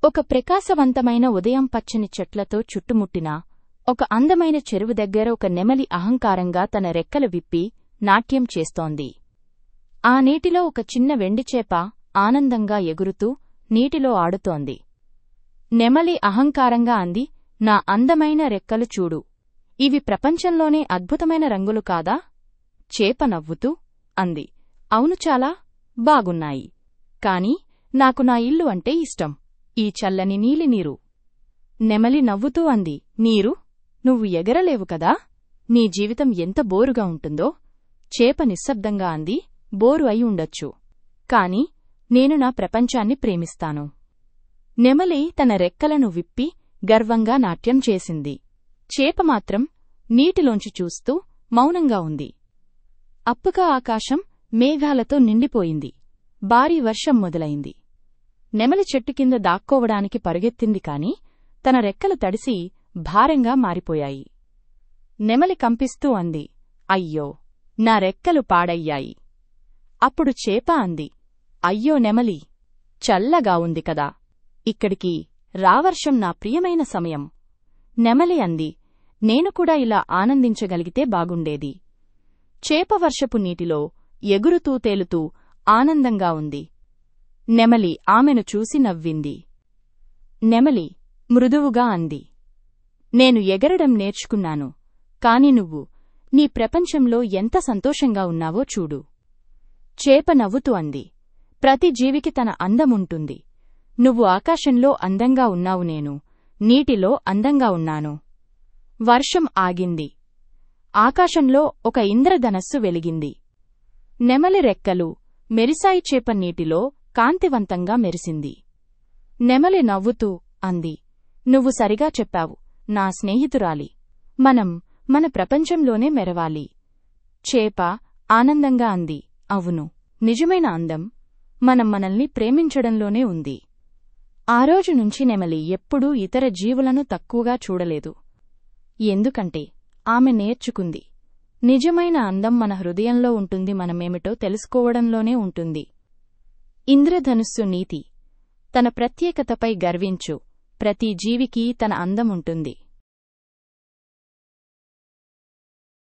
ఒక ప్రకాశవంతమైన ఉదయం పచ్చని చెట్లతో చుట్టుముట్టిన ఒక అందమైన చెరువు దగ్గర ఒక నెమలి అహంకారంగా తన రెక్కలు విప్పి నాట్యం చేస్తోంది. ఆ నీటిలో ఒక చిన్న వెండిచేప ఆనందంగా ఎగురుతూ నీటిలో ఆడుతోంది. నెమలి అహంకారంగా అంది, నా అందమైన రెక్కలు చూడు. ఇవి ప్రపంచంలోనే అద్భుతమైన రంగులు కాదా? చేప నవ్వుతూ అంది, అవును, చాలా బాగున్నాయి. కాని నాకు నా ఇల్లు అంటే ఇష్టం, ఈ చల్లని నీలి నీరు. నెమలి నవ్వుతూ అంది, నీరు? నువ్వు ఎగరలేవు కదా? నీ జీవితం ఎంత బోరుగా ఉంటుందో. చేప నిశ్శబ్దంగా అంది, బోరు అయి ఉండొచ్చు, కాని నేను నా ప్రపంచాన్ని ప్రేమిస్తాను. నెమలి తన రెక్కలను విప్పి గర్వంగా నాట్యం చేసింది. చేప మాత్రం నీటిలోంచి చూస్తూ మౌనంగా ఉంది. అప్పుగా ఆకాశం మేఘాలతో నిండిపోయింది. భారీ వర్షం మొదలైంది. నెమలి చెట్టు కింద దాక్కోవడానికి పరుగెత్తింది, కాని తన రెక్కలు తడిసి భారంగా మారిపోయాయి. నెమలి కంపిస్తూ అంది, అయ్యో, నా రెక్కలు పాడయ్యాయి. అప్పుడు చేప అంది, అయ్యో నెమలి, చల్లగా ఉంది కదా, ఇక్కడికి రావర్షం నా ప్రియమైన సమయం. నెమలి అంది, నేను కూడా ఇలా ఆనందించగలిగితే బాగుండేది. చేప వర్షపు నీటిలో ఎగురుతూ తేలుతూ ఆనందంగా ఉంది. నెమలి ఆమెను చూసి నవ్వింది. నెమలి మృదువుగా అంది, నేను ఎగరడం నేర్చుకున్నాను, కాని నువ్వు నీ ప్రపంచంలో ఎంత సంతోషంగా ఉన్నావో చూడు. చేప నవ్వుతూ అంది, ప్రతి జీవికి తన అందముంటుంది. నువ్వు ఆకాశంలో అందంగా ఉన్నావు, నేను నీటిలో అందంగా ఉన్నాను. వర్షం ఆగింది. ఆకాశంలో ఒక ఇంద్రధనస్సు వెలిగింది. నెమలి రెక్కలు మెరిసాయి. చేప నీటిలో కాంతివంతంగా మెరిసింది. నెమలి నవ్వుతూ అంది, నువ్వు సరిగా చెప్పావు నా స్నేహితురాలి. మనం మన ప్రపంచంలోనే మెరవాలి. చేప ఆనందంగా అంది, అవును, నిజమైన అందం మనం మనల్ని ప్రేమించడంలోనే ఉంది. ఆ రోజు నుంచి నెమలి ఎప్పుడూ ఇతర జీవులను తక్కువగా చూడలేదు. ఎందుకంటే ఆమె నేర్చుకుంది, నిజమైన అందం మన హృదయంలో ఉంటుంది, మనమేమిటో తెలుసుకోవడంలోనే ఉంటుంది. ఇంద్రధనుస్సు నీతి. తన ప్రత్యేకతపై గర్వించు. ప్రతి జీవికి తన అందం ఉంటుంది.